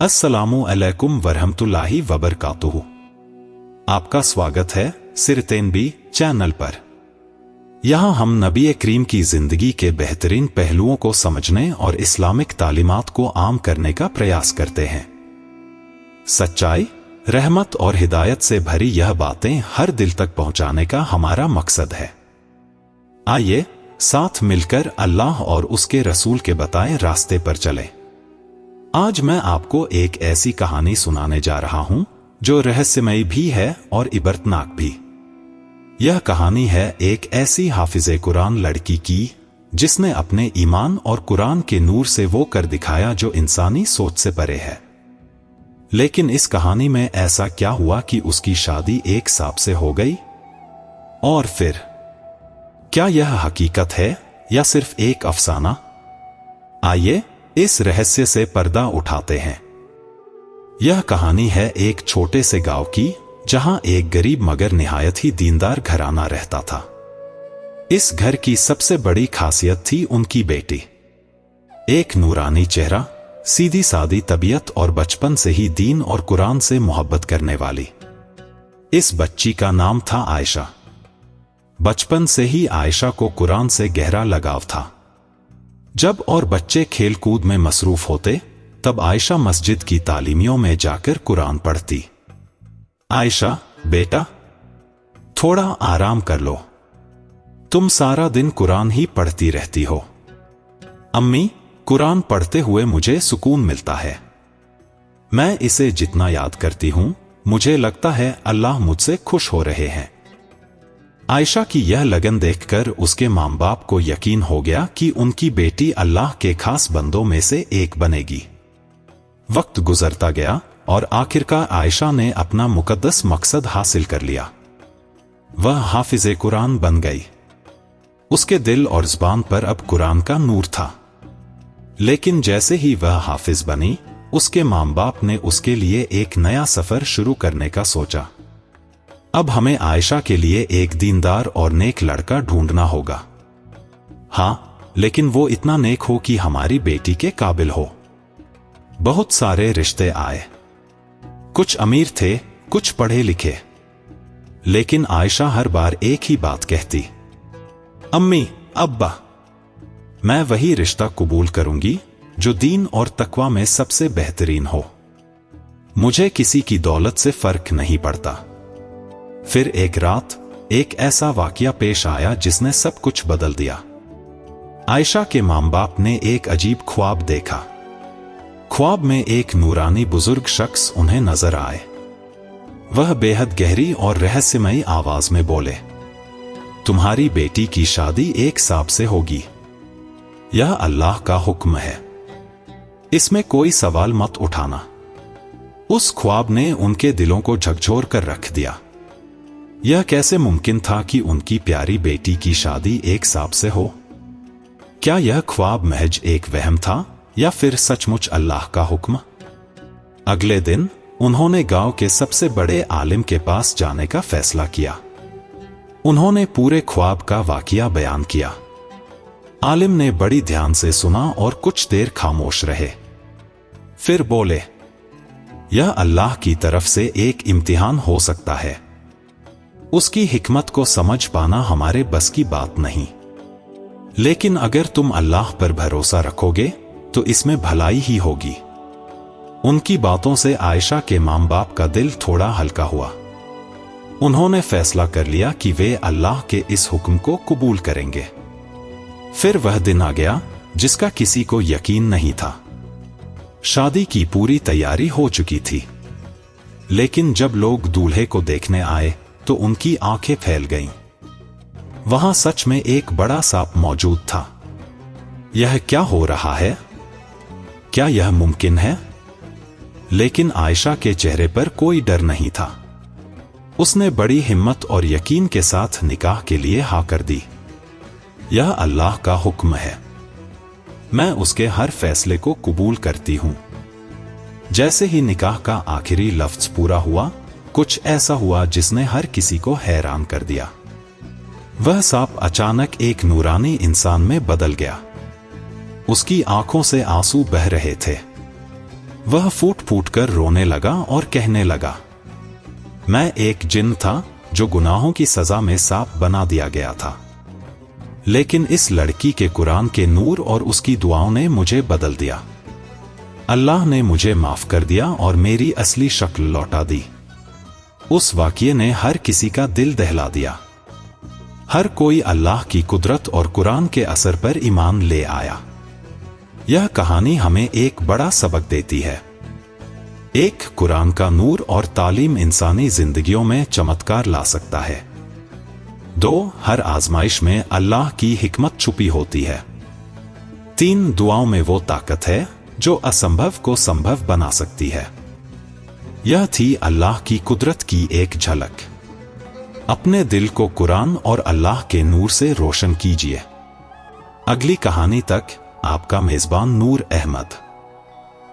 अस्सलामु अलैकुम वरहमतुल्लाहि वबरकातुहू। आपका स्वागत है सिरतेनबी चैनल पर। यहाँ हम नबी करीम की जिंदगी के बेहतरीन पहलुओं को समझने और इस्लामिक तालीमात को आम करने का प्रयास करते हैं। सच्चाई, रहमत और हिदायत से भरी यह बातें हर दिल तक पहुंचाने का हमारा मकसद है। आइए साथ मिलकर अल्लाह और उसके रसूल के बताए रास्ते पर चलें। आज मैं आपको एक ऐसी कहानी सुनाने जा रहा हूं जो रहस्यमयी भी है और इबरतनाक भी। यह कहानी है एक ऐसी हाफिज़े कुरान लड़की की जिसने अपने ईमान और कुरान के नूर से वो कर दिखाया जो इंसानी सोच से परे है। लेकिन इस कहानी में ऐसा क्या हुआ कि उसकी शादी एक सांप से हो गई? और फिर क्या यह हकीकत है या सिर्फ एक अफसाना? आइए इस रहस्य से पर्दा उठाते हैं। यह कहानी है एक छोटे से गांव की जहां एक गरीब मगर निहायत ही दीनदार घराना रहता था। इस घर की सबसे बड़ी खासियत थी उनकी बेटी। एक नूरानी चेहरा, सीधी सादी तबीयत और बचपन से ही दीन और कुरान से मोहब्बत करने वाली। इस बच्ची का नाम था आयशा। बचपन से ही आयशा को कुरान से गहरा लगाव था। जब और बच्चे खेल कूद में मसरूफ होते तब आयशा मस्जिद की तालीमियों में जाकर कुरान पढ़ती। आयशा बेटा, थोड़ा आराम कर लो, तुम सारा दिन कुरान ही पढ़ती रहती हो। अम्मी, कुरान पढ़ते हुए मुझे सुकून मिलता है। मैं इसे जितना याद करती हूं मुझे लगता है अल्लाह मुझसे खुश हो रहे हैं। आयशा की यह लगन देखकर उसके माँ बाप को यकीन हो गया कि उनकी बेटी अल्लाह के खास बंदों में से एक बनेगी। वक्त गुजरता गया और आखिरकार आयशा ने अपना मुकद्दस मकसद हासिल कर लिया। वह हाफिज़े कुरान बन गई। उसके दिल और ज़बान पर अब कुरान का नूर था। लेकिन जैसे ही वह हाफिज बनी, उसके माँ बाप ने उसके लिए एक नया सफर शुरू करने का सोचा। अब हमें आयशा के लिए एक दीनदार और नेक लड़का ढूंढना होगा। हाँ, लेकिन वो इतना नेक हो कि हमारी बेटी के काबिल हो। बहुत सारे रिश्ते आए। कुछ अमीर थे, कुछ पढ़े लिखे। लेकिन आयशा हर बार एक ही बात कहती, अम्मी, अब्बा, मैं वही रिश्ता कबूल करूंगी जो दीन और तकवा में सबसे बेहतरीन हो। मुझे किसी की दौलत से फर्क नहीं पड़ता। फिर एक रात एक ऐसा वाकया पेश आया जिसने सब कुछ बदल दिया। आयशा के माँ बाप ने एक अजीब ख्वाब देखा। ख्वाब में एक नूरानी बुजुर्ग शख्स उन्हें नजर आए। वह बेहद गहरी और रहस्यमयी आवाज में बोले, तुम्हारी बेटी की शादी एक सांप से होगी। यह अल्लाह का हुक्म है, इसमें कोई सवाल मत उठाना। उस ख्वाब ने उनके दिलों को झकझोर कर रख दिया। यह कैसे मुमकिन था कि उनकी प्यारी बेटी की शादी एक सांप से हो? क्या यह ख्वाब महज एक वहम था या फिर सचमुच अल्लाह का हुक्म? अगले दिन उन्होंने गांव के सबसे बड़े आलिम के पास जाने का फैसला किया। उन्होंने पूरे ख्वाब का वाकया बयान किया। आलिम ने बड़ी ध्यान से सुना और कुछ देर खामोश रहे। फिर बोले, यह अल्लाह की तरफ से एक इम्तिहान हो सकता है। उसकी हिकमत को समझ पाना हमारे बस की बात नहीं। लेकिन अगर तुम अल्लाह पर भरोसा रखोगे तो इसमें भलाई ही होगी। उनकी बातों से आयशा के माँ बाप का दिल थोड़ा हल्का हुआ। उन्होंने फैसला कर लिया कि वे अल्लाह के इस हुक्म को कबूल करेंगे। फिर वह दिन आ गया जिसका किसी को यकीन नहीं था। शादी की पूरी तैयारी हो चुकी थी। लेकिन जब लोग दूल्हे को देखने आए तो उनकी आंखें फैल गईं। वहां सच में एक बड़ा सांप मौजूद था। यह क्या हो रहा है? क्या यह मुमकिन है? लेकिन आयशा के चेहरे पर कोई डर नहीं था। उसने बड़ी हिम्मत और यकीन के साथ निकाह के लिए हाँ कर दी। यह अल्लाह का हुक्म है, मैं उसके हर फैसले को कबूल करती हूं। जैसे ही निकाह का आखिरी लफ्ज पूरा हुआ, कुछ ऐसा हुआ जिसने हर किसी को हैरान कर दिया। वह सांप अचानक एक नूरानी इंसान में बदल गया। उसकी आंखों से आंसू बह रहे थे। वह फूट फूट कर रोने लगा और कहने लगा, मैं एक जिन था जो गुनाहों की सजा में सांप बना दिया गया था, लेकिन इस लड़की के कुरान के नूर और उसकी दुआओं ने मुझे बदल दिया। अल्लाह ने मुझे माफ कर दिया और मेरी असली शक्ल लौटा दी। उस वाक़ये ने हर किसी का दिल दहला दिया। हर कोई अल्लाह की कुदरत और कुरान के असर पर ईमान ले आया। यह कहानी हमें एक बड़ा सबक देती है। एक, कुरान का नूर और तालीम इंसानी जिंदगियों में चमत्कार ला सकता है। 2, हर आजमाइश में अल्लाह की हिकमत छुपी होती है। 3, दुआओं में वो ताकत है जो असंभव को संभव बना सकती है। यह थी अल्लाह की कुदरत की एक झलक। अपने दिल को कुरान और अल्लाह के नूर से रोशन कीजिए। अगली कहानी तक आपका मेजबान नूर अहमद।